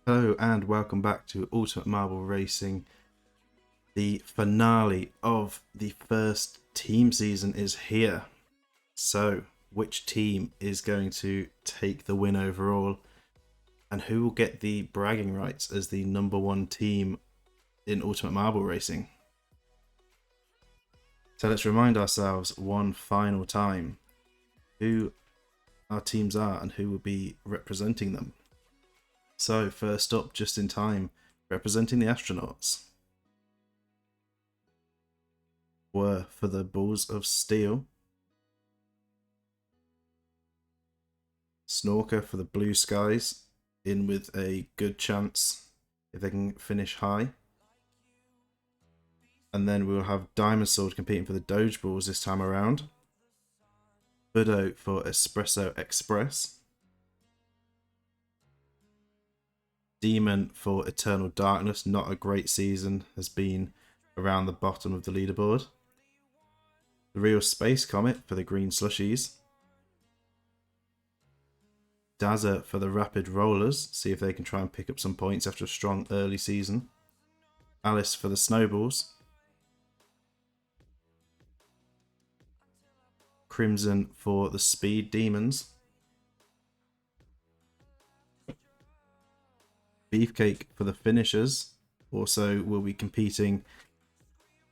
Hello and welcome back to Ultimate Marble Racing. The finale of the first team season is here. So, which team is going to take the win overall? And who will get the bragging rights as the #1 team in Ultimate Marble Racing? So let's remind ourselves one final time who our teams are and who will be representing them. So first up, just in time, representing the Astronauts were for the Bulls of Steel, Snorker for the Blue Skies, in with a good chance if they can finish high. And then we'll have Diamond Sword competing for the Doge Bulls this time around. Budo for Espresso Express. Demon for Eternal Darkness, not a great season, has been around the bottom of the leaderboard. The Real Space Comet for the Green Slushies. Dazza for the Rapid Rollers, see if they can try and pick up some points after a strong early season. Alice for the Snowballs. Crimson for the Speed Demons. Beefcake for the Finishers, also will be competing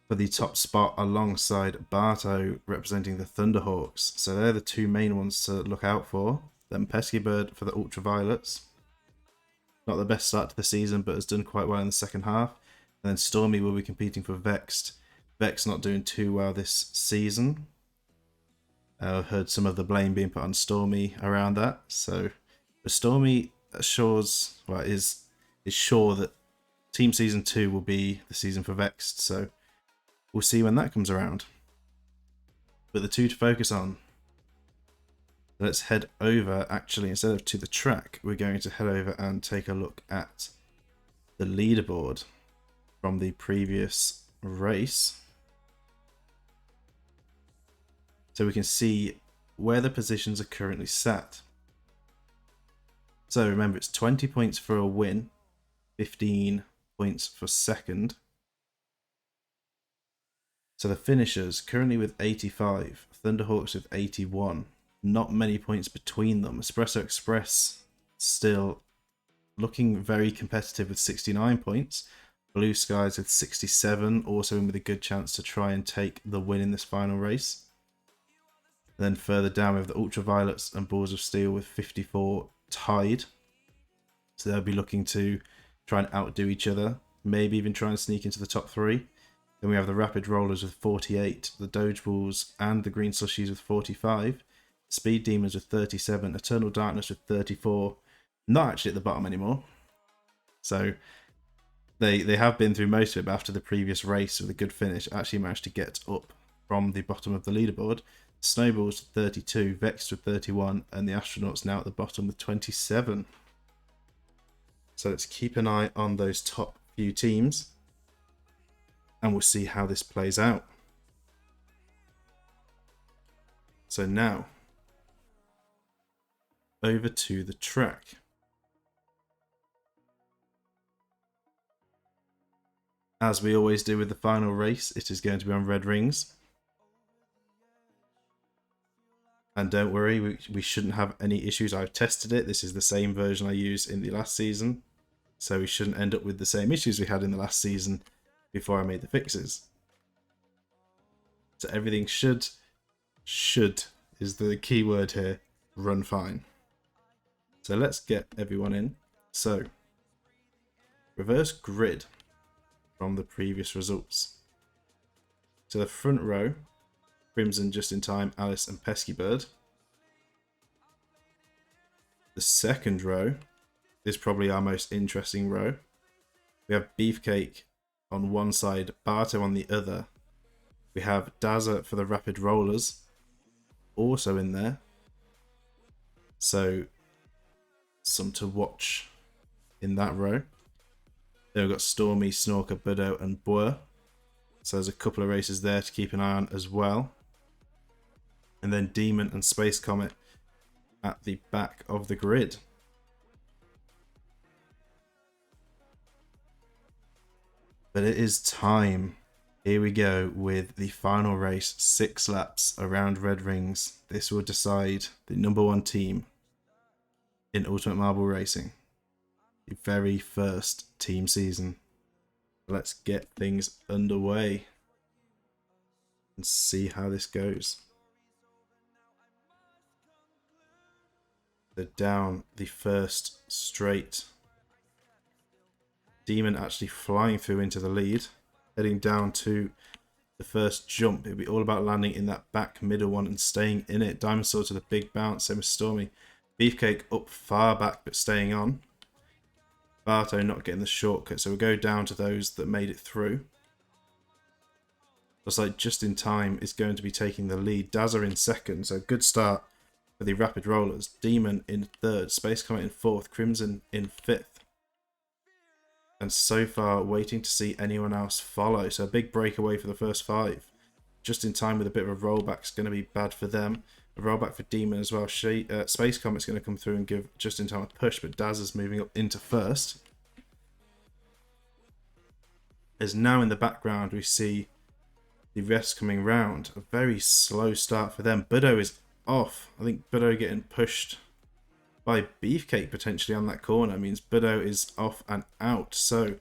for the top spot alongside Barto representing the Thunderhawks. So they're the two main ones to look out for. Then Pesky Bird for the Ultraviolets. Not the best start to the season, but has done quite well in the second half. And then Stormy will be competing for Vexed. Vex not doing too well this season. I've heard some of the blame being put on Stormy around that. So the Stormy assures, well, is sure that Team Season 2 will be the season for Vexed, so we'll see when that comes around. But the two to focus on. Let's head over, actually, instead of to the track, we're going to head over and take a look at the leaderboard from the previous race. So we can see where the positions are currently sat. So remember, it's 20 points for a win, 15 points for second. So the finishers currently with 85, Thunderhawks with 81. Not many points between them. Espresso Express still looking very competitive with 69 points. Blue Skies with 67, also in with a good chance to try and take the win in this final race. Then further down we have the Ultraviolets and Bulls of Steel with 54 tied. So they'll be looking to try and outdo each other. Maybe even try and sneak into the top 3. Then we have the Rapid Rollers with 48, the Dodgeballs and the Green Slushies with 45, Speed Demons with 37, Eternal Darkness with 34, not actually at the bottom anymore. So they have been through most of it, but after the previous race with a good finish, actually managed to get up from the bottom of the leaderboard. Snowballs 32, Vexed with 31, and the Astronauts now at the bottom with 27. So let's keep an eye on those top few teams, and we'll see how this plays out. So now, over to the track. As we always do with the final race, it is going to be on red rings. And don't worry, we shouldn't have any issues. I've tested it. This is the same version I used in the last season. So we shouldn't end up with the same issues we had in the last season before I made the fixes. So everything should is the key word here, run fine. So let's get everyone in. So, reverse grid from the previous results. To the front row, Crimson, Just in Time, Alice and Pesky Bird. The second row is probably our most interesting row. We have Beefcake on one side, Barto on the other. We have Dazza for the Rapid Rollers also in there. So some to watch in that row. Then we've got Stormy, Snorker, Buddo and Boer. So there's a couple of races there to keep an eye on as well. And then Demon and Space Comet at the back of the grid. But it is time. Here we go with the final race, 6 laps around Red Rings. This will decide the #1 team in Ultimate Marble Racing. The very first team season. Let's get things underway and see how this goes. So down the first straight. Demon actually flying through into the lead. Heading down to the first jump. It'll be all about landing in that back middle one and staying in it. Diamond Sword to the big bounce. Same as Stormy. Beefcake up far back but staying on. Barto not getting the shortcut. So we'll go down to those that made it through. Looks like Just in Time is going to be taking the lead. Dazza in second. So good start for the Rapid Rollers. Demon in third. Space Comet in fourth. Crimson in fifth. And so far, waiting to see anyone else follow. So a big breakaway for the first 5. Just in Time with a bit of a rollback is going to be bad for them. A rollback for Demon as well. Space Comet's going to come through and give Just in Time a push, but Daz is moving up into first. As now in the background, we see the rest coming round. A very slow start for them. Buddo is off. I think Buddo getting pushed by Beefcake potentially on that corner means Buddo is off and out. So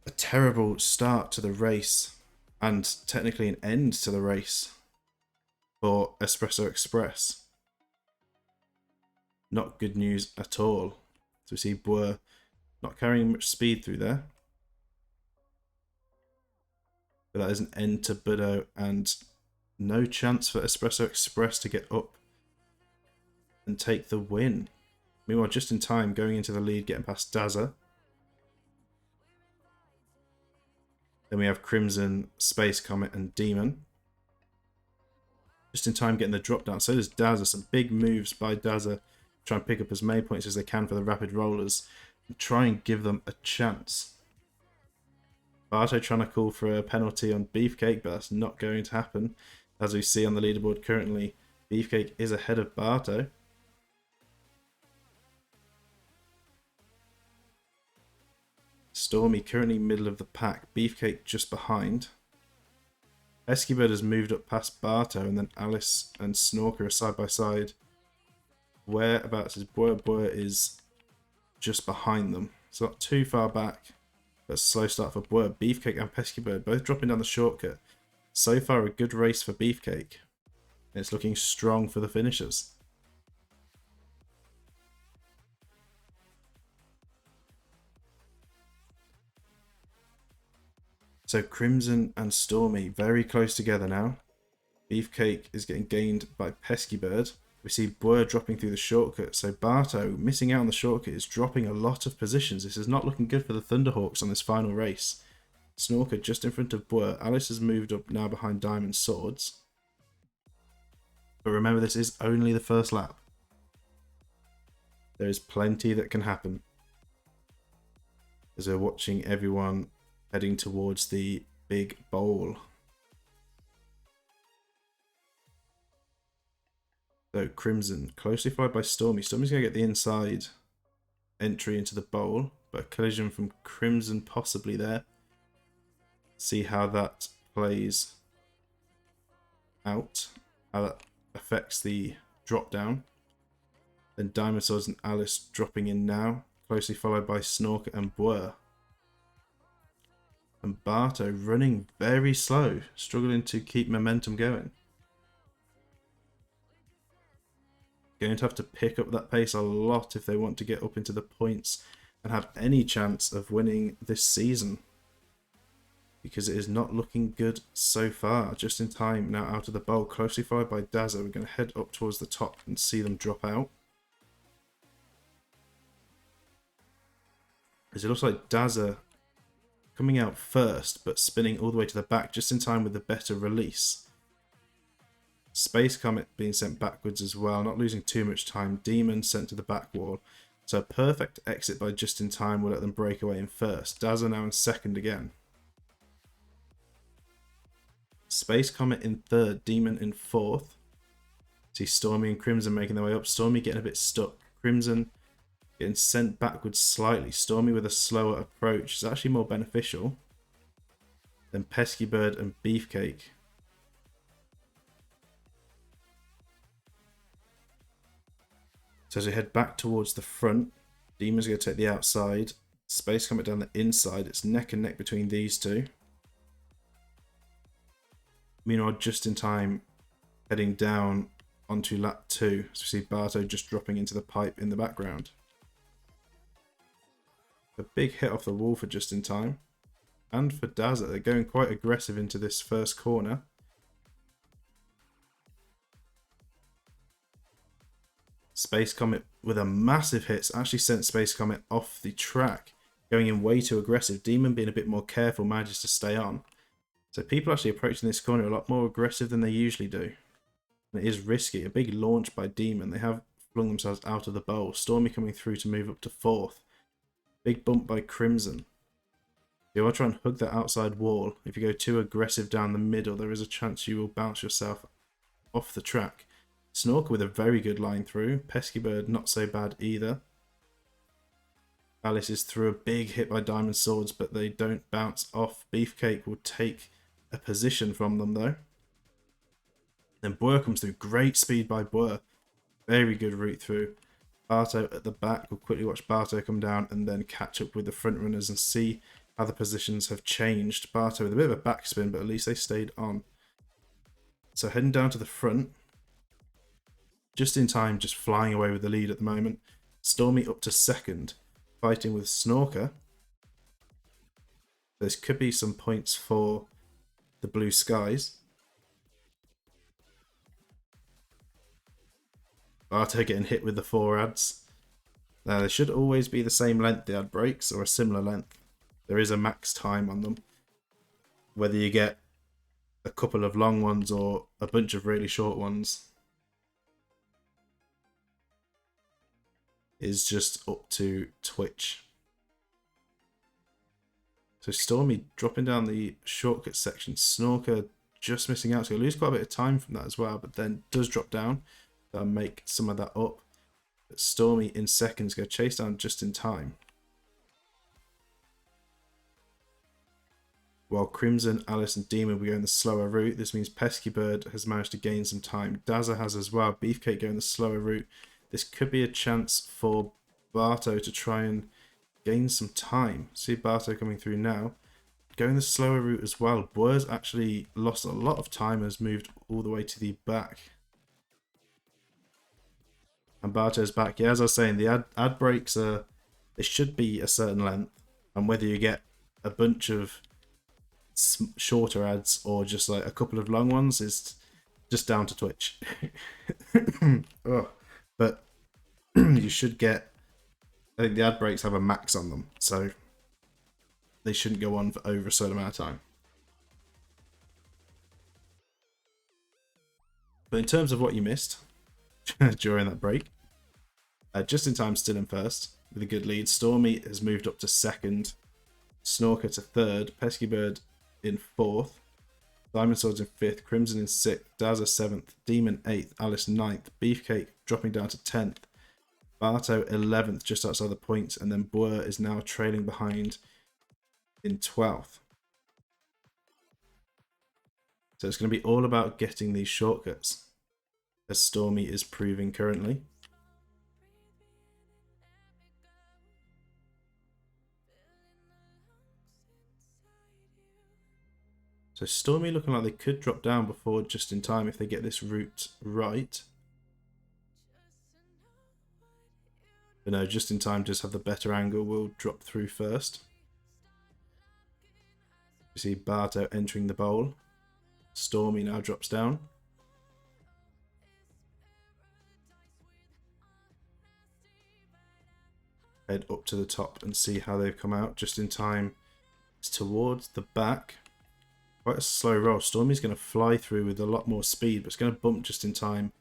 a terrible start to the race and technically an end to the race for Espresso Express. Not good news at all. So we see Boer not carrying much speed through there. But that is an end to Buddo and no chance for Espresso Express to get up and take the win. Meanwhile, Just in Time going into the lead, getting past Dazza. Then we have Crimson, Space Comet and Demon. Just in Time getting the drop down. So does Dazza. Some big moves by Dazza to try and pick up as many points as they can for the Rapid Rollers and try and give them a chance. Barto trying to call for a penalty on Beefcake, but that's not going to happen. As we see on the leaderboard currently, Beefcake is ahead of Barto. Stormy currently middle of the pack. Beefcake just behind. Pesky Bird has moved up past Barto, and then Alice and Snorker are side by side. Whereabouts is Boer? Boer is just behind them. So not too far back, but a slow start for Boer. Beefcake and Pesky Bird both dropping down the shortcut. So far a good race for Beefcake. It's looking strong for the finishers. So Crimson and Stormy very close together now. Beefcake is getting gained by Pesky Bird. We see Boer dropping through the shortcut. So Barto, missing out on the shortcut, is dropping a lot of positions. This is not looking good for the Thunderhawks on this final race. Snorker just in front of Boer. Alice has moved up now behind Diamond Swords. But remember, this is only the first lap. There is plenty that can happen. As we're watching everyone heading towards the big bowl. So Crimson, closely followed by Stormy. Stormy's going to get the inside entry into the bowl, but a collision from Crimson possibly there. See how that plays out, how that affects the drop down. Then Diamond Swords and Alice dropping in now, closely followed by Snorker and Boer. And Barto running very slow, struggling to keep momentum going. Going to have to pick up that pace a lot if they want to get up into the points and have any chance of winning this season. Because it is not looking good so far. Just in time now out of the bowl, closely followed by Dazza. We're going to head up towards the top and see them drop out. As it looks like Dazza coming out first, but spinning all the way to the back, just in time with the better release. Space Comet being sent backwards as well, not losing too much time. Demon sent to the back wall. So a perfect exit by just in time will let them break away in first. Dazza now in second again. Space Comet in third, Demon in fourth. See Stormy and Crimson making their way up. Stormy getting a bit stuck. Crimson getting sent backwards slightly. Stormy with a slower approach is actually more beneficial than Pesky Bird and Beefcake. So as we head back towards the front, Demon's going to take the outside. Space Comet down the inside. It's neck and neck between these two. Meanwhile, just in time, heading down onto lap 2. So we see Barto just dropping into the pipe in the background. A big hit off the wall for just in time. And for Dazza, they're going quite aggressive into this first corner. Space Comet with a massive hit actually sent Space Comet off the track, going in way too aggressive. Demon being a bit more careful manages to stay on. So people actually approaching this corner a lot more aggressive than they usually do. And it is risky. A big launch by Demon. They have flung themselves out of the bowl. Stormy coming through to move up to fourth. Big bump by Crimson. You want to try and hug that outside wall. If you go too aggressive down the middle, there is a chance you will bounce yourself off the track. Snorker with a very good line through. Pesky Bird not so bad either. Alice is through a big hit by Diamond Swords, but they don't bounce off. Beefcake will take a position from them though. Then Boer comes through. Great speed by Boer. Very good route through. Barto at the back. We'll quickly watch Barto come down and then catch up with the front runners and see how the positions have changed. Barto with a bit of a backspin, but at least they stayed on. So heading down to the front. Just in time, just flying away with the lead at the moment. Stormy up to second, fighting with Snorker. There could be some points for the Blue Skies. Barto getting hit with the 4 ads. Now, they should always be the same length, the ad breaks, or a similar length. There is a max time on them. Whether you get a couple of long ones or a bunch of really short ones is just up to Twitch. So Stormy dropping down the shortcut section. Snorker just missing out. So he'll lose quite a bit of time from that as well, but then does drop down. That'll make some of that up. But Stormy in seconds go chase down just in time. While Crimson, Alice and Demon will go in the slower route. This means Pesky Bird has managed to gain some time. Dazza has as well. Beefcake going the slower route. This could be a chance for Barto to try and gain some time. See Barto coming through now. Going the slower route as well. Boer's actually lost a lot of time, has moved all the way to the back. And Barto's back. Yeah, as I was saying, the ad breaks they should be a certain length. And whether you get a bunch of shorter ads or just like a couple of long ones is just down to Twitch. Oh, but you should get, I think the ad breaks have a max on them, so they shouldn't go on for over a certain amount of time. But in terms of what you missed during that break, Just in Time still in first with a good lead. Stormy has moved up to second, Snorker to third, Pesky Bird in fourth, Diamond Swords in fifth, Crimson in sixth, Dazza seventh, Demon eighth, Alice ninth, Beefcake dropping down to 10th, Barto 11th, just outside the points, and then Boer is now trailing behind in 12th. So it's going to be all about getting these shortcuts, as Stormy is proving currently. So Stormy looking like they could drop down before Just in Time if they get this route right. But no, Just in Time does have the better angle, will drop through first. You see Barto entering the bowl. Stormy now drops down. Head up to the top and see how they've come out. Just in Time is towards the back. Quite a slow roll. Stormy's going to fly through with a lot more speed, but it's going to bump Just in Time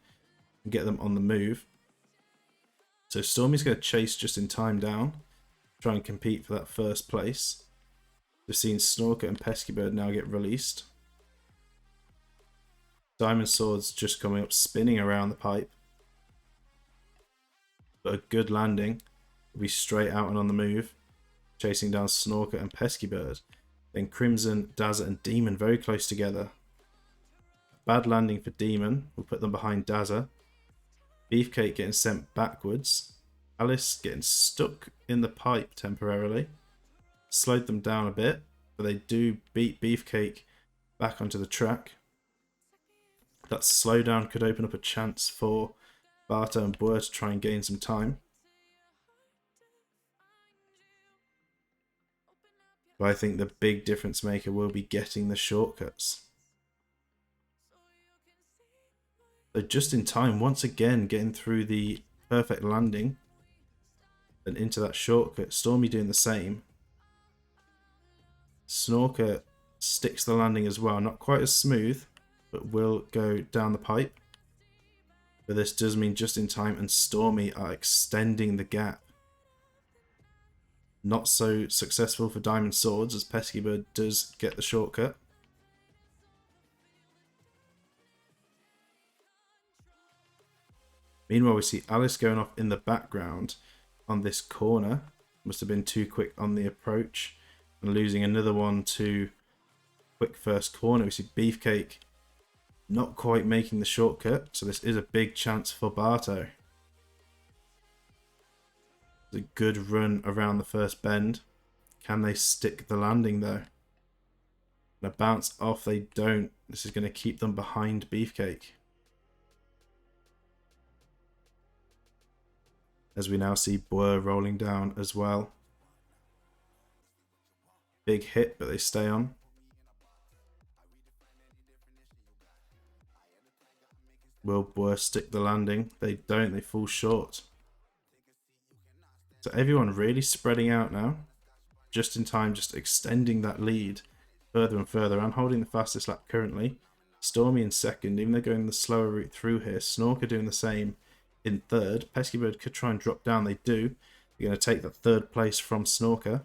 and get them on the move. So Stormy's going to chase Just in Time down, try and compete for that first place. We've seen Snorker and Pesky Bird now get released. Diamond Swords just coming up, spinning around the pipe. But a good landing. Will be straight out and on the move, chasing down Snorker and Pesky Bird. Then Crimson, Dazza and Demon very close together. Bad landing for Demon. We'll put them behind Dazza. Beefcake getting sent backwards. Alice getting stuck in the pipe temporarily. Slowed them down a bit, but they do beat Beefcake back onto the track. That slowdown could open up a chance for Barto and Boer to try and gain some time. But I think the big difference maker will be getting the shortcuts. So Just in Time, once again, getting through the perfect landing and into that shortcut. Stormy doing the same. Snorker sticks the landing as well. Not quite as smooth, but will go down the pipe. But this does mean Just in Time and Stormy are extending the gap. Not so successful for Diamond Swords, as Pesky Bird does get the shortcut. Meanwhile, we see Alice going off in the background on this corner. Must have been too quick on the approach. And losing another one to quick first corner. We see Beefcake not quite making the shortcut. So this is a big chance for Barto. A good run around the first bend. Can they stick the landing though? And a bounce off, they don't. This is going to keep them behind Beefcake. As we now see Boer rolling down as well. Big hit, but they stay on. Will Boer stick the landing? They don't, they fall short. So everyone really spreading out now. Just in Time, just extending that lead further and further and holding the fastest lap currently. Stormy in second, even though going the slower route through here. Snorker doing the same in third. Pesky Bird could try and drop down, they do. They're going to take that third place from Snorker.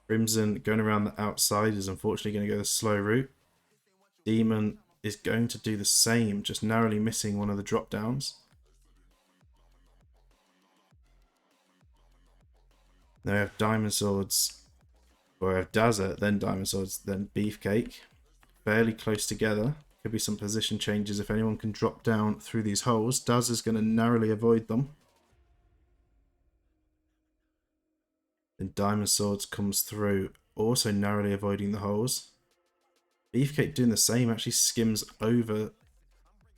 Crimson going around the outside is unfortunately going to go the slow route. Demon is going to do the same, just narrowly missing one of the drop downs. Now we have Diamond Swords, or we have Dazza, then Diamond Swords, then Beefcake. Fairly close together. Could be some position changes if anyone can drop down through these holes. Dazza's going to narrowly avoid them. Then Diamond Swords comes through, also narrowly avoiding the holes. Beefcake doing the same, actually skims over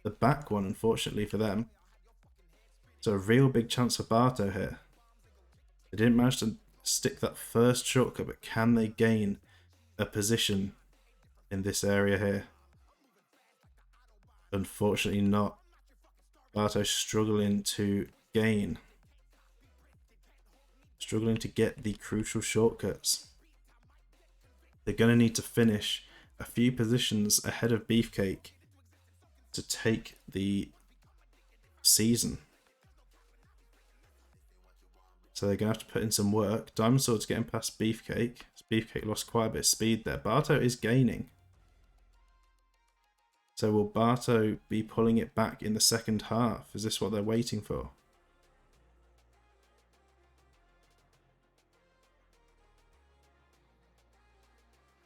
the back one, unfortunately for them. So a real big chance for Barto here. They didn't manage to stick that first shortcut, but can they gain a position in this area here? Unfortunately not. Barto struggling to gain. Struggling to get the crucial shortcuts. They're going to need to finish a few positions ahead of Beefcake to take the season. So they're going to have to put in some work. Diamond Sword's getting past Beefcake. Beefcake lost quite a bit of speed there. Barto is gaining. So will Barto be pulling it back in the second half? Is this what they're waiting for?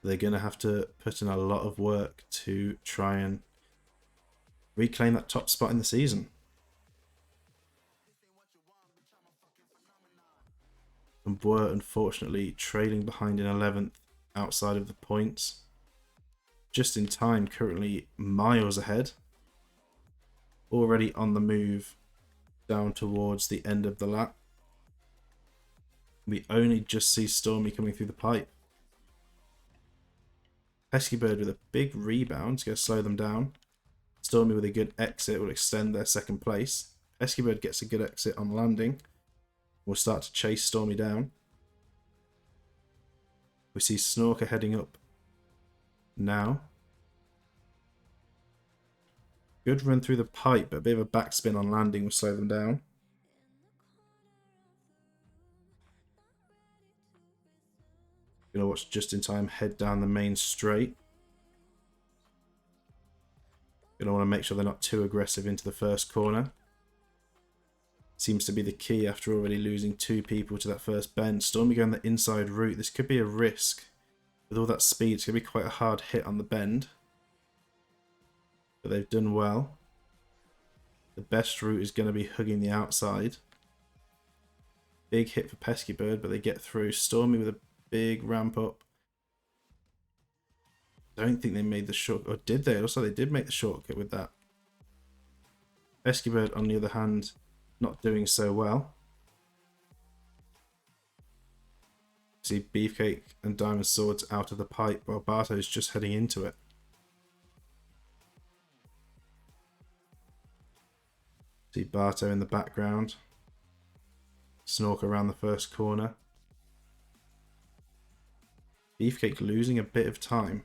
They're going to have to put in a lot of work to try and reclaim that top spot in the season. And Boer, unfortunately, trailing behind in 11th outside of the points. Just in time, currently miles ahead. Already on the move down towards the end of the lap. We only just see Stormy coming through the pipe. Pesky Bird with a big rebound to go slow them down. Stormy with a good exit will extend their second place. Pesky Bird gets a good exit on landing. We'll start to chase Stormy down. We see Snorker heading up now. Good run through the pipe, but a bit of a backspin on landing will slow them down. Gonna watch Just in Time head down the main straight. Gonna want to make sure they're not too aggressive into the first corner. Seems to be the key after already losing 2 people to that first bend. Stormy going the inside route. This could be a risk. With all that speed, it's going to be quite a hard hit on the bend. But they've done well. The best route is going to be hugging the outside. Big hit for Pesky Bird, but they get through. Stormy with a big ramp up. Don't think they made the shortcut. Or did they? Also, they did make the shortcut with that. Pesky Bird, on the other hand, not doing so well. See Beefcake and Diamond Swords out of the pipe while Barto's just heading into it. See Barto in the background. Snorker around the first corner. Beefcake losing a bit of time.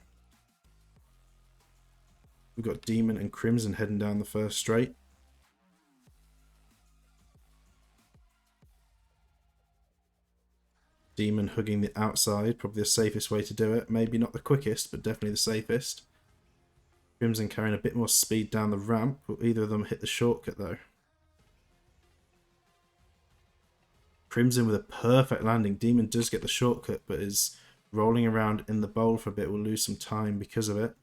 We've got Demon and Crimson heading down the first straight. Demon hugging the outside, probably the safest way to do it. Maybe not the quickest, but definitely the safest. Crimson carrying a bit more speed down the ramp. Will either of them hit the shortcut though? Crimson with a perfect landing. Demon does get the shortcut, but is rolling around in the bowl for a bit. Will lose some time because of it.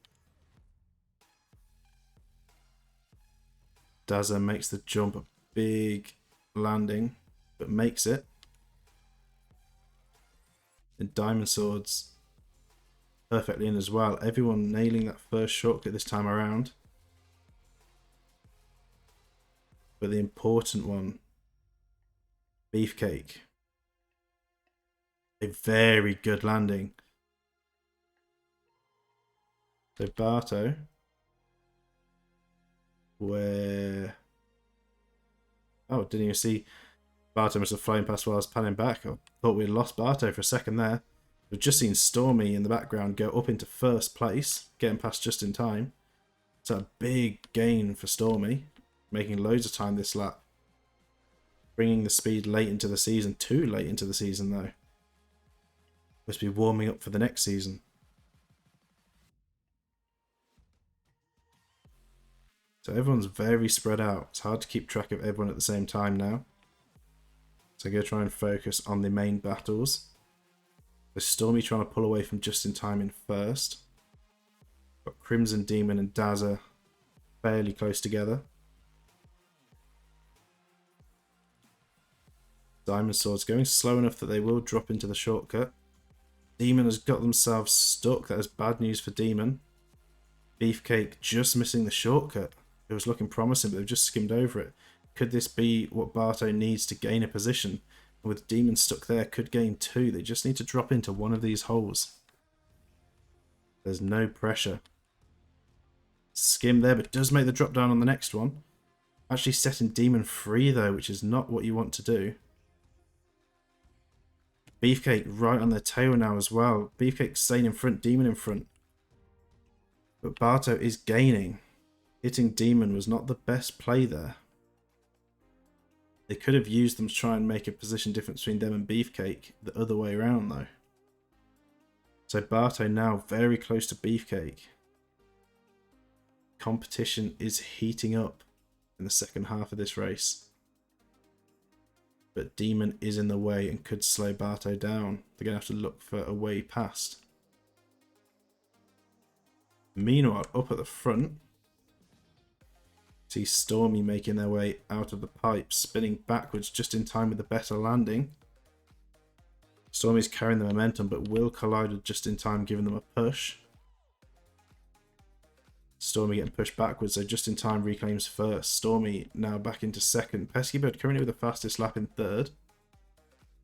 Dazza makes the jump, a big landing, but makes it. And Diamond Swords perfectly in as well. Everyone nailing that first shortcut this time around. But the important one, Beefcake. A very good landing. So Barto, where... Oh, didn't even see... Barto must have flown past while I was panning back. I thought we'd lost Barto for a second there. We've just seen Stormy in the background go up into first place, getting past just in time. So a big gain for Stormy, making loads of time this lap. Bringing the speed late into the season, too late into the season though. Must be warming up for the next season. So everyone's very spread out. It's hard to keep track of everyone at the same time now. So I'm going to try and focus on the main battles. So Stormy trying to pull away from Just in Time in first. Got Crimson, Demon and Dazza fairly close together. Diamond Swords going slow enough that they will drop into the shortcut. Demon has got themselves stuck. That is bad news for Demon. Beefcake just missing the shortcut. It was looking promising, but they've just skimmed over it. Could this be what Barto needs to gain a position? With Demon stuck there, could gain 2. They just need to drop into one of these holes. There's no pressure. Skim there, but does make the drop down on the next one. Actually setting Demon free though, which is not what you want to do. Beefcake right on their tail now as well. Beefcake staying in front, Demon in front. But Barto is gaining. Hitting Demon was not the best play there. They could have used them to try and make a position difference between them and Beefcake the other way around though. So Barto now very close to Beefcake. Competition is heating up in the second half of this race. But Demon is in the way and could slow Barto down. They're going to have to look for a way past. Meanwhile, up at the front, see Stormy making their way out of the pipe, spinning backwards just in time with the better landing. Stormy's carrying the momentum, but will collide just in time, giving them a push. Stormy getting pushed backwards, so just in time reclaims first. Stormy now back into second. Pesky Bird currently with the fastest lap in third.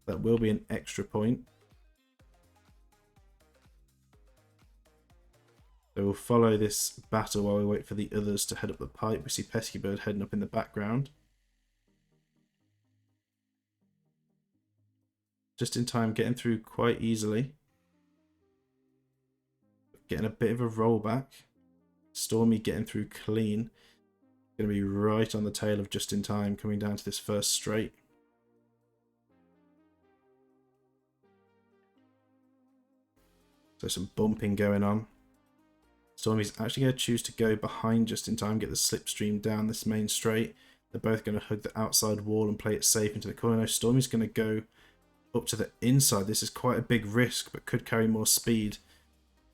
That will be an extra point. So we'll follow this battle while we wait for the others to head up the pipe. We see Pesky Bird heading up in the background. Just in time, getting through quite easily. Getting a bit of a rollback. Stormy getting through clean. Going to be right on the tail of Just in Time coming down to this first straight. So some bumping going on. Stormy's actually going to choose to go behind Just in Time, get the slipstream down this main straight. They're both going to hug the outside wall and play it safe into the corner. Stormy's going to go up to the inside. This is quite a big risk, but could carry more speed.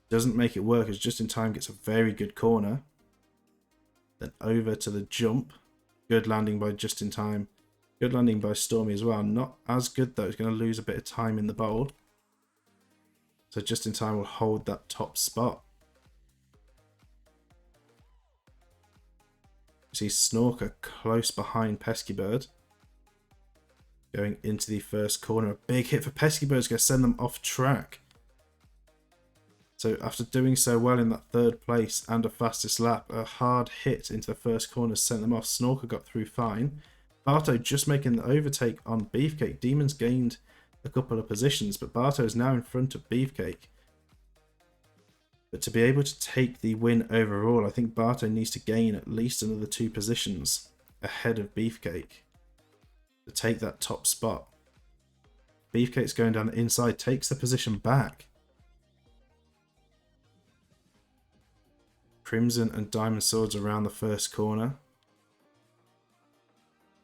Doesn't make it work as Just in Time gets a very good corner. Then over to the jump. Good landing by Just in Time. Good landing by Stormy as well. Not as good though. He's going to lose a bit of time in the bowl. So Just in Time will hold that top spot. You see Snorker close behind Pesky Bird. Going into the first corner. A big hit for Pesky Bird is going to send them off track. So after doing so well in that third place and a fastest lap, a hard hit into the first corner sent them off. Snorker got through fine. Barto just making the overtake on Beefcake. Demon's gained a couple of positions, but Barto is now in front of Beefcake. But to be able to take the win overall, I think Barto needs to gain at least another 2 positions ahead of Beefcake to take that top spot. Beefcake's going down the inside, takes the position back. Crimson and Diamond Swords around the first corner.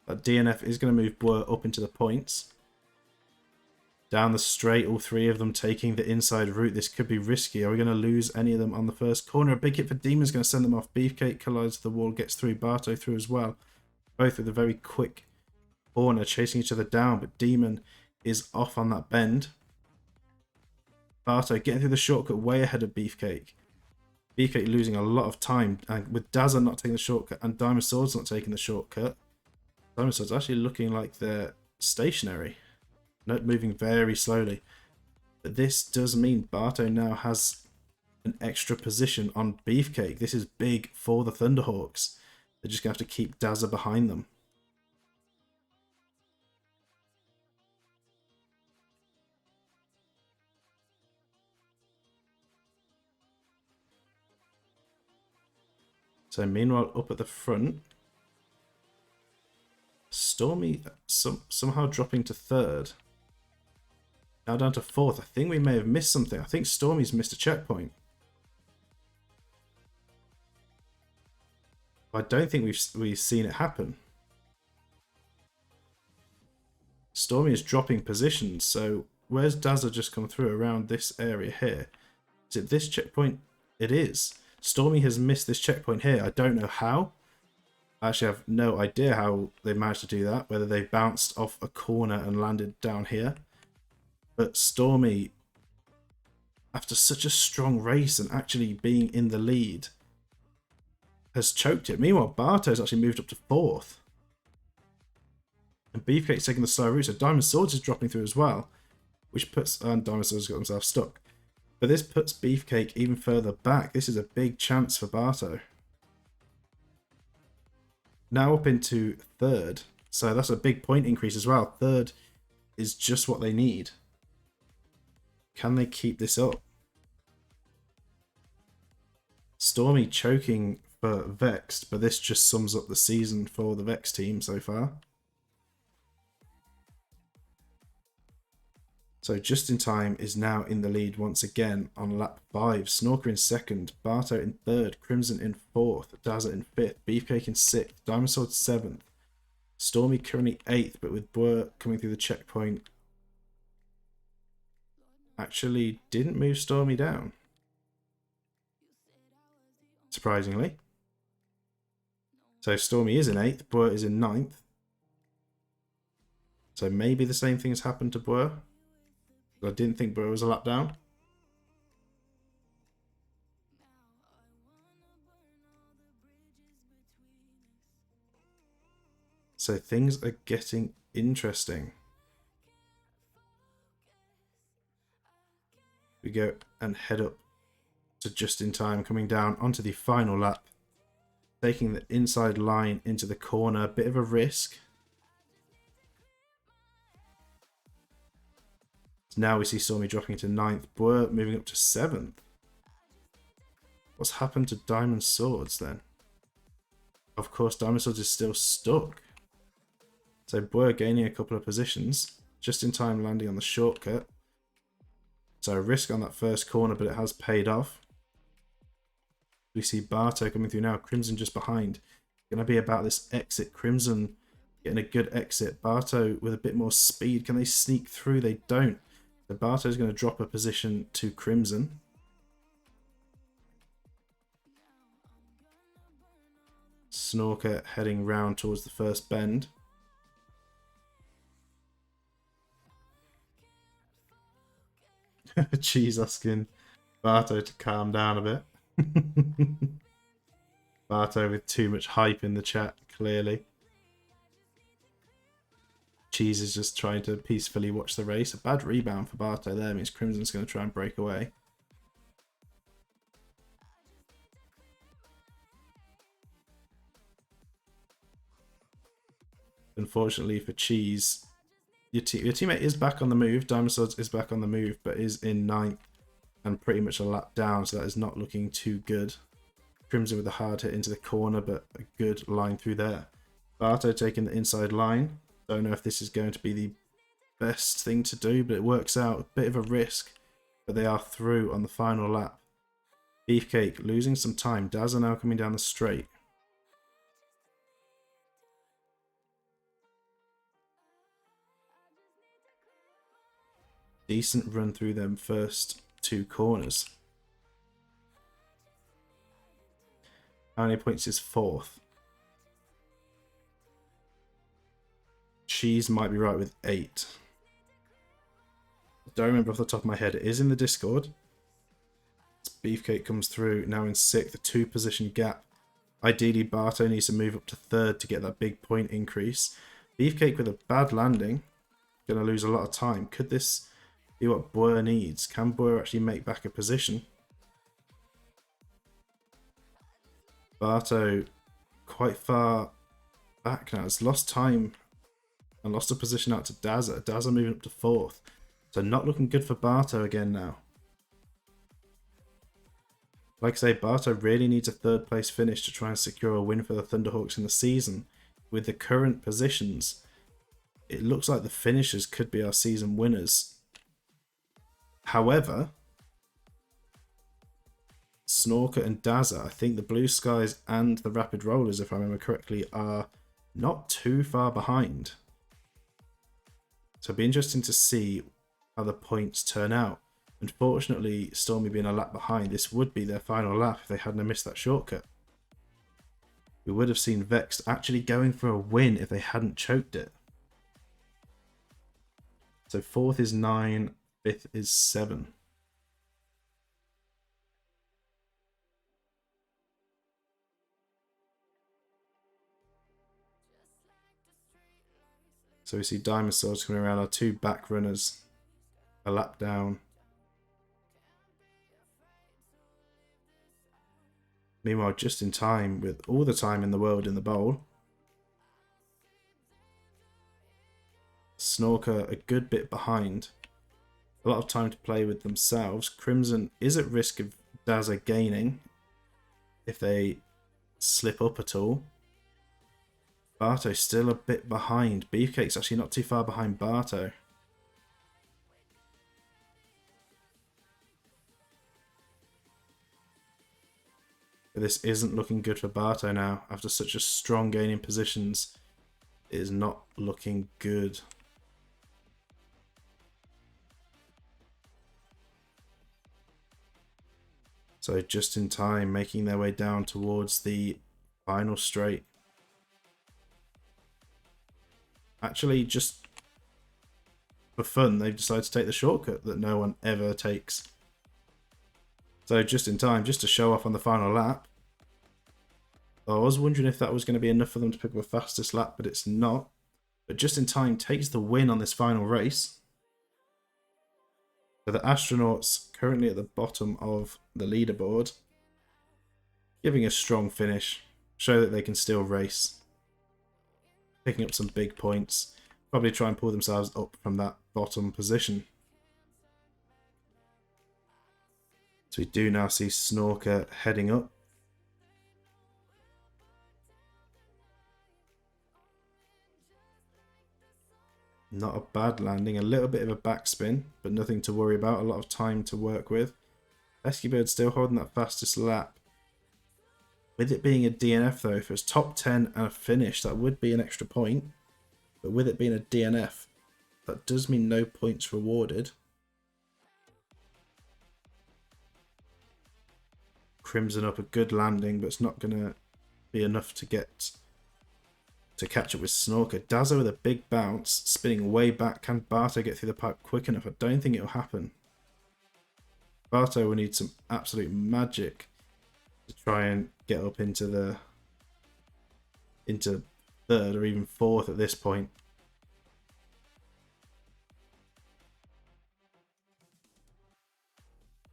That DNF is going to move Blur up into the points. Down the straight, all 3 of them taking the inside route. This could be risky. Are we going to lose any of them on the first corner? A big hit for Demon's going to send them off. Beefcake collides the wall, gets through. Barto through as well. Both with a very quick corner, chasing each other down, but Demon is off on that bend. Barto getting through the shortcut way ahead of Beefcake. Beefcake losing a lot of time, and with Dazza not taking the shortcut and Diamond Swords not taking the shortcut, Diamond Swords actually looking like they're stationary, not moving very slowly. But this does mean Barto now has an extra position on Beefcake. This is big for the Thunderhawks. They're just going to have to keep Dazza behind them. So meanwhile, up at the front, Stormy somehow dropping to third. Now down to fourth. I think we may have missed something. I think Stormy's missed a checkpoint. I don't think we've seen it happen. Stormy is dropping positions. So where's Dazza just come through around this area here? Is it this checkpoint? It is. Stormy has missed this checkpoint here. I don't know how. I actually have no idea how they managed to do that. Whether they bounced off a corner and landed down here. But Stormy, after such a strong race and actually being in the lead, has choked it. Meanwhile, Barto's actually moved up to fourth. And Beefcake's taking the slow route, so Diamond Swords is dropping through as well, which puts... and Diamond Swords got himself stuck. But this puts Beefcake even further back. This is a big chance for Barto. Now up into third. So that's a big point increase as well. Third is just what they need. Can they keep this up? Stormy choking for Vexed, but this just sums up the season for the Vexed team so far. So Just in Time is now in the lead once again on lap 5. Snorker in second, Barto in third, Crimson in fourth, Dazza in fifth, Beefcake in sixth, Diamond Sword seventh, Stormy currently 8th, but with Blur coming through the checkpoint, actually didn't move Stormy down, surprisingly. So Stormy is in 8th, Blur is in 9th. So maybe the same thing has happened to Blur. I didn't think Blur was a lap down. So things are getting interesting. We go and head up to Just in Time, coming down onto the final lap, taking the inside line into the corner. Bit of a risk. Now we see Stormy dropping to 9th, Blur moving up to 7th. What's happened to Diamond Swords then? Of course, Diamond Swords is still stuck. So Blur gaining a couple of positions. Just in Time landing on the shortcut. So a risk on that first corner, but it has paid off. We see Barto coming through now. Crimson just behind. Going to be about this exit. Crimson getting a good exit. Barto with a bit more speed. Can they sneak through? They don't. So Barto's going to drop a position to Crimson. Snorker heading round towards the first bend. Cheese asking Barto to calm down a bit. Barto with too much hype in the chat, clearly. Cheese is just trying to peacefully watch the race. A bad rebound for Barto there means Crimson's going to try and break away. Unfortunately for Cheese, your teammate is back on the move. Diamond Swords is back on the move, but is in 9th and pretty much a lap down, so that is not looking too good. Crimson with a hard hit into the corner, but a good line through there. Barto taking the inside line. Don't know if this is going to be the best thing to do, but it works out. A bit of a risk, but they are through on the final lap. Beefcake losing some time. Dazza now coming down the straight. Decent run through them first 2 corners. How many points is 4th? Cheese might be right with 8. I don't remember off the top of my head. It is in the Discord. Beefcake comes through now in 6th, a 2 position gap. Ideally, Barto needs to move up to 3rd to get that big point increase. Beefcake with a bad landing. Going to lose a lot of time. Could this be what Blur needs? Can Blur actually make back a position? Barto quite far back now. It's lost time and lost a position out to Dazza. Dazza moving up to 4th. So not looking good for Barto again now. Like I say, Barto really needs a 3rd place finish to try and secure a win for the Thunderhawks in the season. With the current positions, it looks like the finishers could be our season winners. However, Snorker and Dazza, I think the Blue Skies and the Rapid Rollers, if I remember correctly, are not too far behind. So it'll be interesting to see how the points turn out. Unfortunately, Stormy being a lap behind, this would be their final lap if they hadn't missed that shortcut. We would have seen Vexed actually going for a win if they hadn't choked it. So 4th is 9, 5th is 7. So we see Diamond Swords coming around, our two back runners, a lap down. Meanwhile, just in time, with all the time in the world in the bowl, Snorker a good bit behind. A lot of time to play with themselves. Crimson is at risk of Dazza gaining if they slip up at all. Barto still a bit behind. Beefcake's actually not too far behind Barto. But this isn't looking good for Barto now. After such a strong gain in positions, it is not looking good. So just in time, making their way down towards the final straight. Actually, just for fun, they've decided to take the shortcut that no one ever takes. So just in time, just to show off on the final lap. I was wondering if that was going to be enough for them to pick up a fastest lap, but it's not. But just in time takes the win on this final race. So the astronauts currently at the bottom of the leaderboard, giving a strong finish, show that they can still race, picking up some big points, probably try and pull themselves up from that bottom position. So we do now see Snorker heading up. Not a bad landing, a little bit of a backspin, but nothing to worry about, a lot of time to work with. Pesky Bird still holding that fastest lap. With it being a DNF though, if it was top 10 and a finish, that would be an extra point. But with it being a DNF, that does mean no points rewarded. Crimson up a good landing, but it's not going to be enough to get to catch up with Snorker. Dazza with a big bounce, spinning way back. Can Barto get through the pipe quick enough? I don't think it'll happen. Barto will need some absolute magic to try and get up into third or even fourth at this point.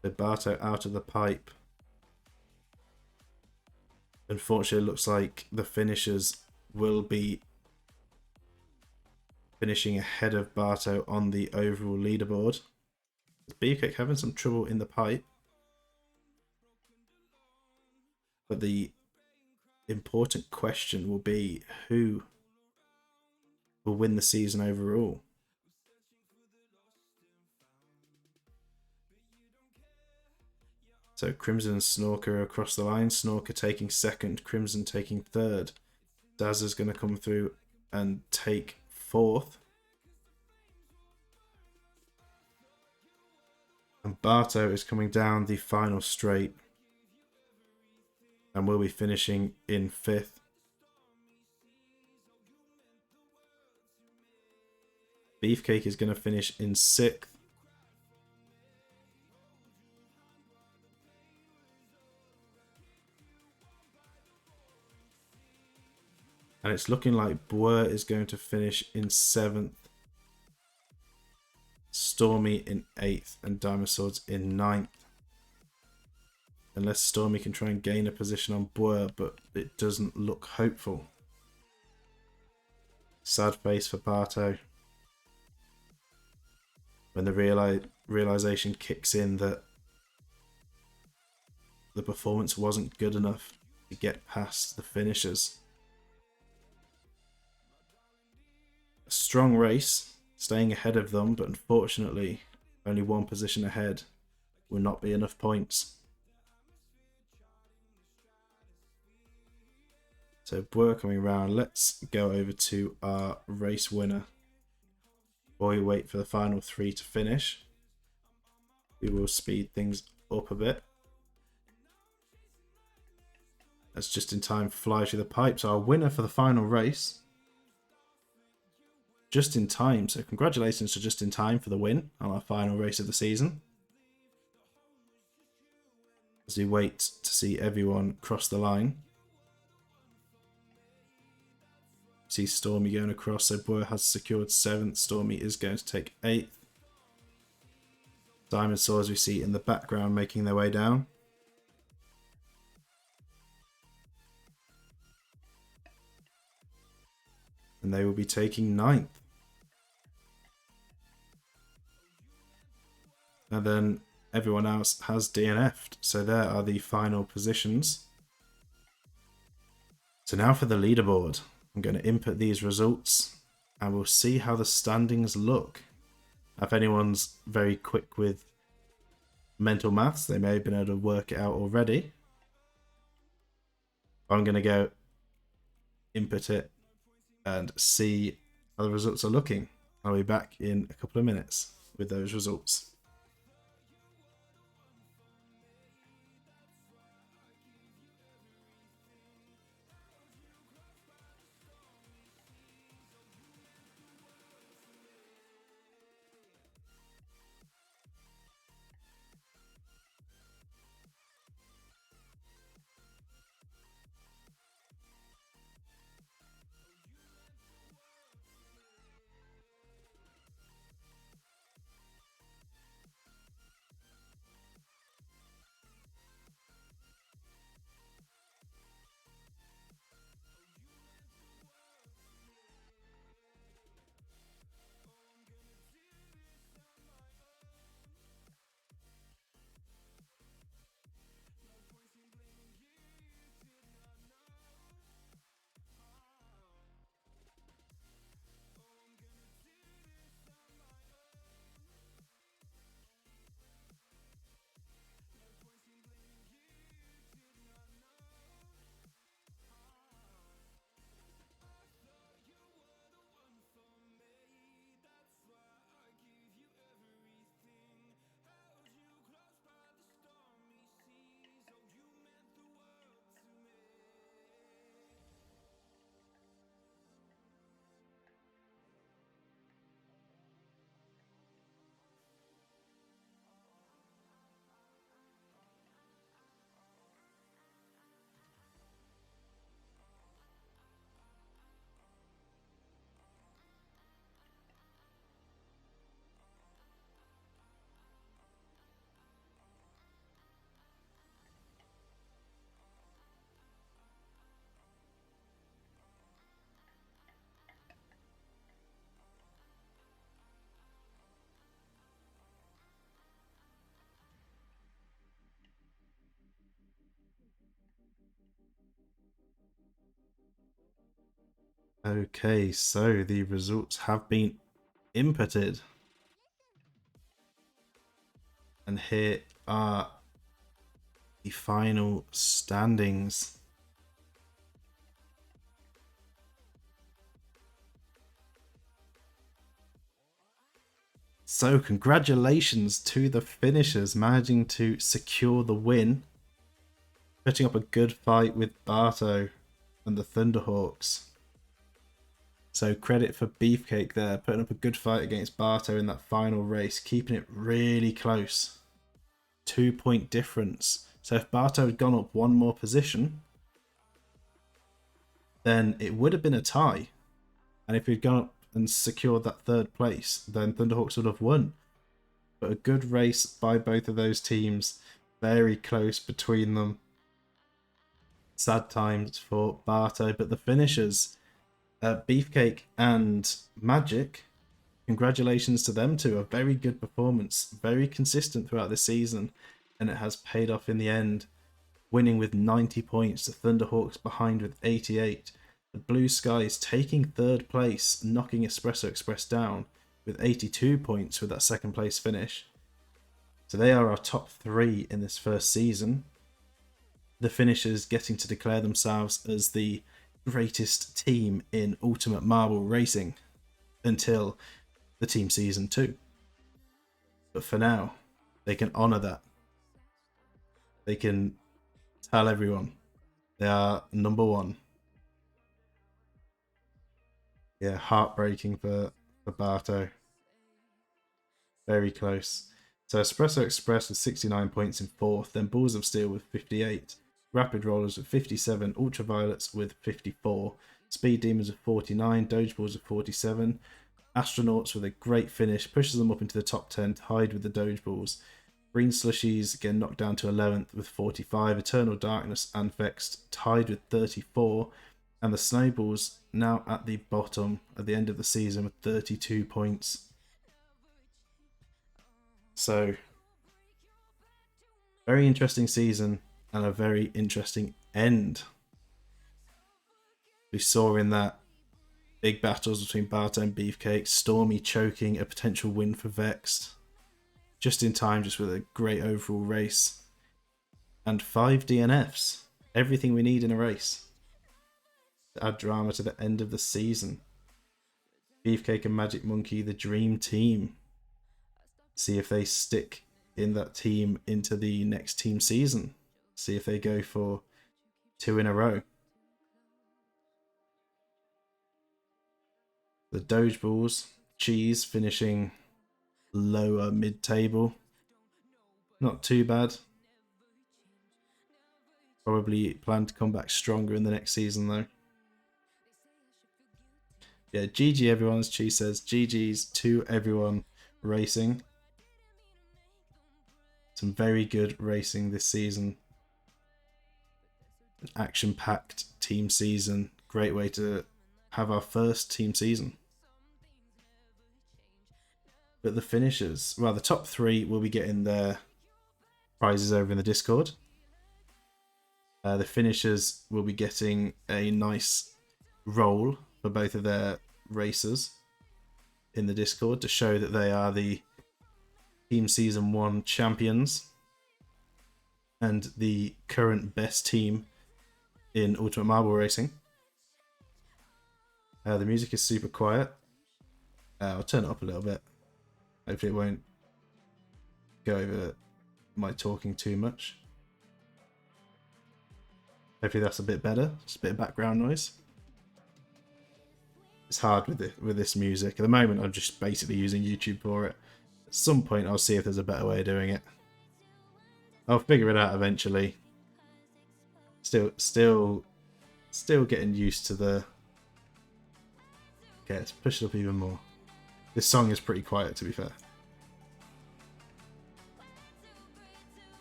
So Barto out of the pipe. Unfortunately, it looks like the finishers will be finishing ahead of Barto on the overall leaderboard. Beefcake having some trouble in the pipe. But the important question will be who will win the season overall. So Crimson and Snorker across the line. Snorker taking second, Crimson taking third. Dazza's going to come through and take fourth. And Barto is coming down the final straight and will be finishing in fifth. Beefcake is going to finish in sixth. And it's looking like Boer is going to finish in seventh. Stormy in eighth and Diamond Swords in ninth. Unless Stormy can try and gain a position on Boer, but it doesn't look hopeful. Sad face for Barto. When the realization kicks in that the performance wasn't good enough to get past the finishers. A strong race, staying ahead of them, but unfortunately only one position ahead will not be enough points. So Boer coming around. Let's go over to our race winner. While we wait for the final three to finish, we will speed things up a bit. That's just in time fly through the pipes. Our winner for the final race. Just in time. So congratulations to Just in Time for the win on our final race of the season. As we wait to see everyone cross the line. See Stormy going across, so Boyer has secured 7th. Stormy is going to take 8th. Diamond Swords we see in the background making their way down. And they will be taking 9th. And then everyone else has DNF'd. So there are the final positions. So now for the leaderboard. I'm going to input these results and we'll see how the standings look. If anyone's very quick with mental maths, they may have been able to work it out already. I'm going to go input it and see how the results are looking. I'll be back in a couple of minutes with those results. Okay, so the results have been inputted. And here are the final standings. So congratulations to the finishers managing to secure the win. Putting up a good fight with Barto and the Thunderhawks. So credit for Beefcake there, putting up a good fight against Barto in that final race, keeping it really close. 2-point difference. So if Barto had gone up one more position, then it would have been a tie. And if he'd gone up and secured that 3rd place, then Thunderhawks would have won. But a good race by both of those teams, very close between them. Sad times for Barto, but the finishers, Beefcake and Magic, congratulations to them two. A very good performance, very consistent throughout the season, and it has paid off in the end, winning with 90 points. The Thunderhawks behind with 88. The Blue Skies taking 3rd place, knocking Espresso Express down with 82 points with that 2nd place finish. So they are our top 3 in this first season. The finishers getting to declare themselves as the greatest team in Ultimate Marble Racing until the team season 2. But for now, they can honour that. They can tell everyone they are number 1. Yeah, heartbreaking for Barto. Very close. So Espresso Express with 69 points in 4th, then Balls of Steel with 58, Rapid Rollers with 57, Ultraviolets with 54, Speed Demons are 49, Dogeballs are 47. Astronauts with a great finish pushes them up into the top 10, tied with the Dogeballs. Green Slushies again knocked down to 11th with 45. Eternal Darkness and Vexed tied with 34. And the Snowballs now at the bottom at the end of the season with 32 points. So, very interesting season and a very interesting end. We saw in that big battles between Barto and Beefcake, Stormy choking a potential win for Vexed. Just in time, just with a great overall race. And 5 DNFs. Everything we need in a race to add drama to the end of the season. Beefcake and Magic Monkey, the dream team. See if they stick in that team into the next team season. See if they go for 2 in a row. The Dogeballs, Cheese finishing lower mid-table. Not too bad. Probably plan to come back stronger in the next season though. Yeah, GG everyone, as Cheese says. GG's to everyone racing. Some very good racing this season. An action-packed team season. Great way to have our first team season. But the finishers, well, the top 3 will be getting their prizes over in the Discord. The finishers will be getting a nice role for both of their racers in the Discord to show that they are the Team Season 1 champions and the current best team in Ultimate Marble Racing. The music is super quiet. I'll turn it up a little bit. Hopefully it won't go over my talking too much. Hopefully that's a bit better. Just a bit of background noise. It's hard with this music. At the moment I'm just basically using YouTube for it. At some point I'll see if there's a better way of doing it. I'll figure it out eventually. Still getting used to the... Okay, let's push it up even more. This song is pretty quiet, to be fair.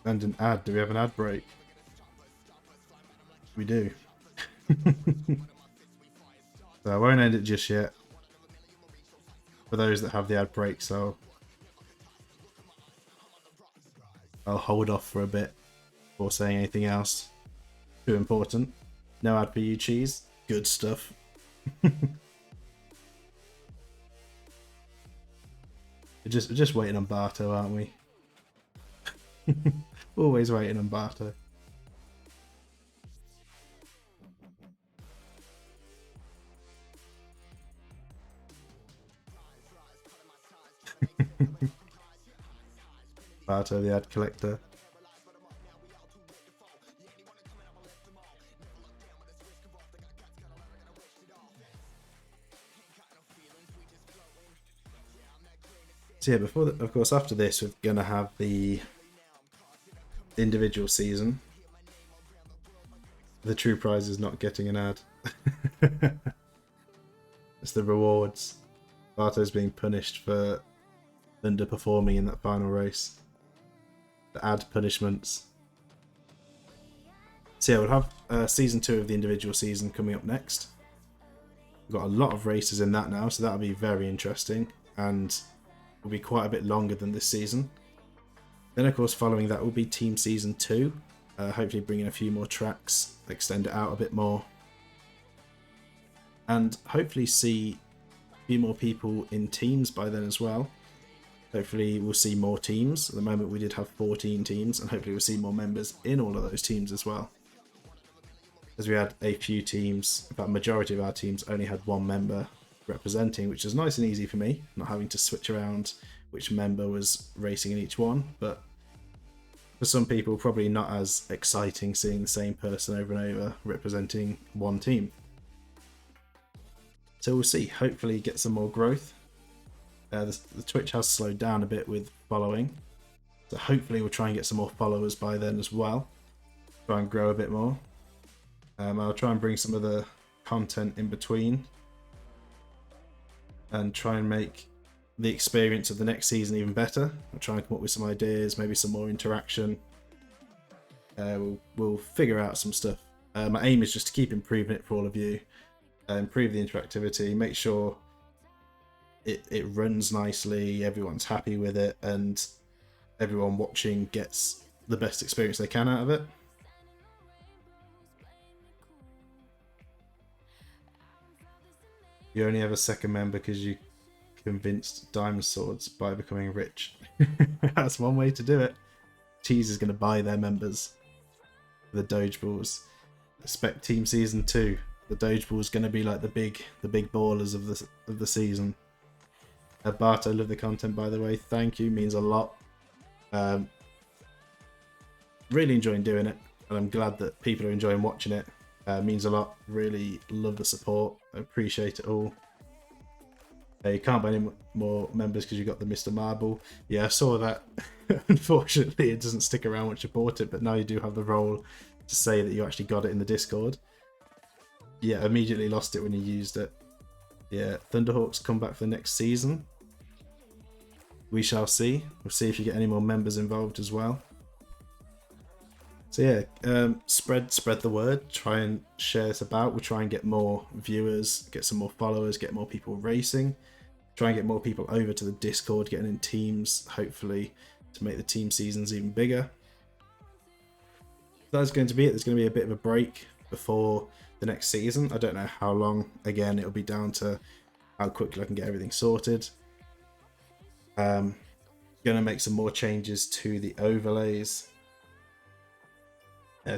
And an ad. Do we have an ad break? We do. So I won't end it just yet. For those that have the ad break, so I'll hold off for a bit before saying anything else too important. No ad for you, Cheese. Good stuff. We're just waiting on Barto, aren't we? Always waiting on Barto. Barto, the ad collector. So yeah, of course, after this, we're gonna have the individual season. The true prize is not getting an ad. It's the rewards. Barto's being punished for underperforming in that final race. The ad punishments. So yeah, we'll have season 2 of the individual season coming up next. We've got a lot of races in that now, so that'll be very interesting and will be quite a bit longer than this season. Then of course following that will be Team Season 2. Hopefully bring in a few more tracks, extend it out a bit more. And hopefully see a few more people in teams by then as well. Hopefully we'll see more teams. At the moment we did have 14 teams, and hopefully we'll see more members in all of those teams as well. As we had a few teams, in fact majority of our teams only had 1 member representing, which is nice and easy for me, not having to switch around which member was racing in each one. But for some people probably not as exciting seeing the same person over and over representing one team. So we'll see, hopefully get some more growth. The Twitch has slowed down a bit with following, so hopefully we'll try and get some more followers by then as well. Try and grow a bit more. I'll try and bring some of the content in between and try and make the experience of the next season even better. I'll try and come up with some ideas, maybe some more interaction. We'll figure out some stuff. My aim is just to keep improving it for all of you, improve the interactivity, make sure it runs nicely, everyone's happy with it, and everyone watching gets the best experience they can out of it. You only have a second member because you convinced Diamond Swords by becoming rich. That's one way to do it. Cheese is going to buy their members. The Doge Balls. Expect Team Season 2. The Doge Ball is going to be like the big ballers of the season. Bart, I love the content, by the way. Thank you, means a lot. Really enjoying doing it, and I'm glad that people are enjoying watching it. Means a lot. Really love the support. I appreciate it all. You can't buy any more members because you got the Mr. Marble. Yeah, I saw that. Unfortunately, it doesn't stick around once you bought it, but now you do have the role to say that you actually got it in the Discord. Yeah, immediately lost it when you used it. Yeah, Thunderhawks come back for the next season. We shall see. We'll see if you get any more members involved as well. So yeah, spread the word. Try and share this about. We'll try and get more viewers, get some more followers, get more people racing. Try and get more people over to the Discord, getting in teams, hopefully, to make the team seasons even bigger. That's going to be it. There's going to be a bit of a break before the next season. I don't know how long. Again, it'll be down to how quickly I can get everything sorted. Going to make some more changes to the overlays.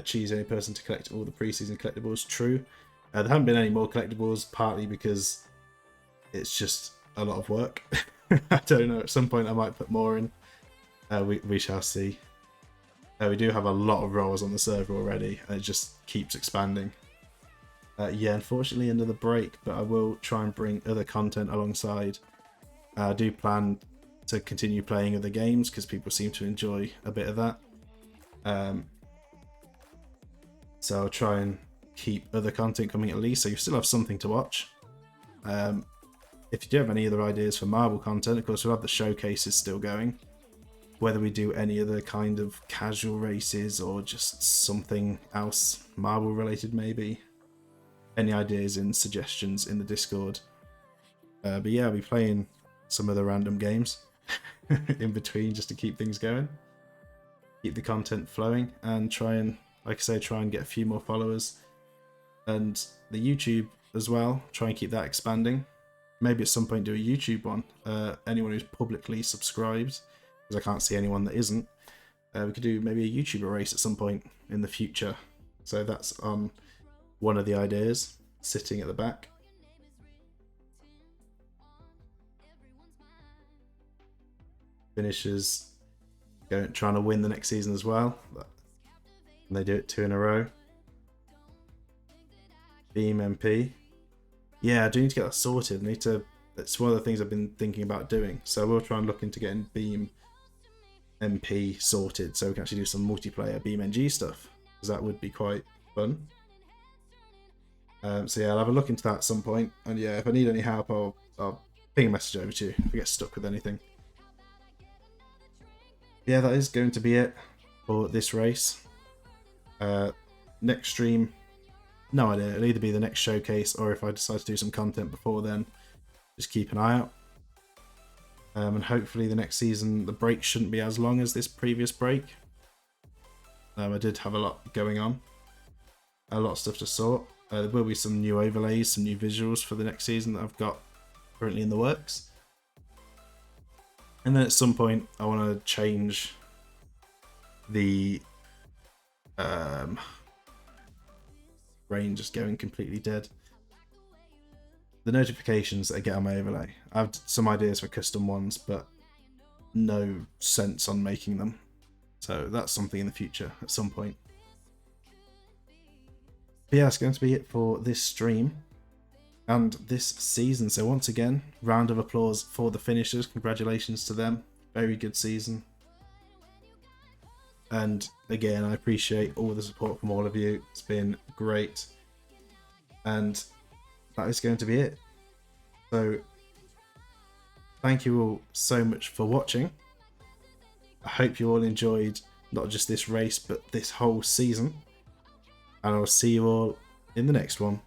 Choose any person to collect all the preseason collectibles. True. There haven't been any more collectibles, partly because it's just a lot of work. I don't know. At some point, I might put more in. We shall see. We do have a lot of roles on the server already, and it just keeps expanding. Yeah, unfortunately, end of the break, but I will try and bring other content alongside. I do plan to continue playing other games because people seem to enjoy a bit of that. So I'll try and keep other content coming at least, so you still have something to watch. If you do have any other ideas for Marble content, of course we'll have the showcases still going. Whether we do any other kind of casual races or just something else Marble related maybe. Any ideas and suggestions in the Discord. But yeah, I'll be playing some other random games in between just to keep things going. Keep the content flowing and try and, like I say, try and get a few more followers. And the YouTube as well, try and keep that expanding. Maybe at some point do a YouTube one. Anyone who's publicly subscribed, because I can't see anyone that isn't. We could do maybe a YouTuber race at some point in the future. So that's on one of the ideas, sitting at the back. Finishers trying to win the next season as well. And they do it 2 in a row. Beam MP. Yeah, I do need to get that sorted. I need to. That's one of the things I've been thinking about doing. So we'll try and look into getting Beam MP sorted so we can actually do some multiplayer Beam NG stuff, because that would be quite fun. So yeah, I'll have a look into that at some point. And yeah, if I need any help, I'll ping a message over to you if I get stuck with anything. Yeah, that is going to be it for this race. Next stream, no idea. It'll either be the next showcase, or if I decide to do some content before then, just keep an eye out. And hopefully the next season, the break shouldn't be as long as this previous break. I did have a lot going on. A lot of stuff to sort. There will be some new overlays, some new visuals for the next season that I've got currently in the works. And then at some point, I want to change the brain just going completely dead. The notifications that I get on my overlay. I have some ideas for custom ones, but no sense on making them. So that's something in the future at some point. But yeah, that's going to be it for this stream and this season. So once again, round of applause for the finishers. Congratulations to them. Very good season. And again, I appreciate all the support from all of you. It's been great. And that is going to be it. So thank you all so much for watching. I hope you all enjoyed not just this race, but this whole season. And I'll see you all in the next one.